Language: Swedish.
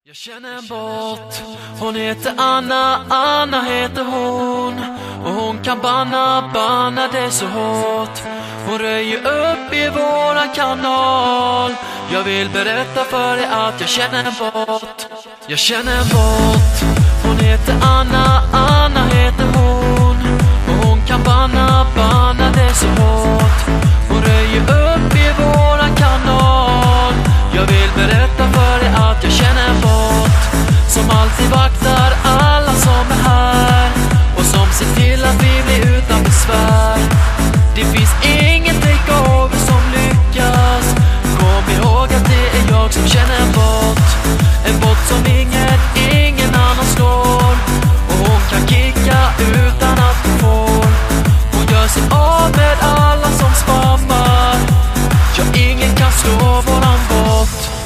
Jag känner en bot, hon heter Anna, Anna heter hon. Och hon kan banna det så hårt. Hon röjer upp i våran kanal. Jag vill berätta för dig att jag känner en bot. Jag känner en bot, hon heter Anna, Anna heter hon. Och hon kan banna det så hårt. Hon röjer upp i våran kanal. Jag vill berätta för dig att jag känner en bot som alltid vaktar alla som är här och som ser till att vi blir utan besvär. Det finns ingen takeover som lyckas. Kom ihåg att det är jag som känner en bot. En bot som ingen annan slår. Och hon kan kicka utan att hon får. Hon gör sig av med alla som spammar. Ja, ingen kan slå våran bot.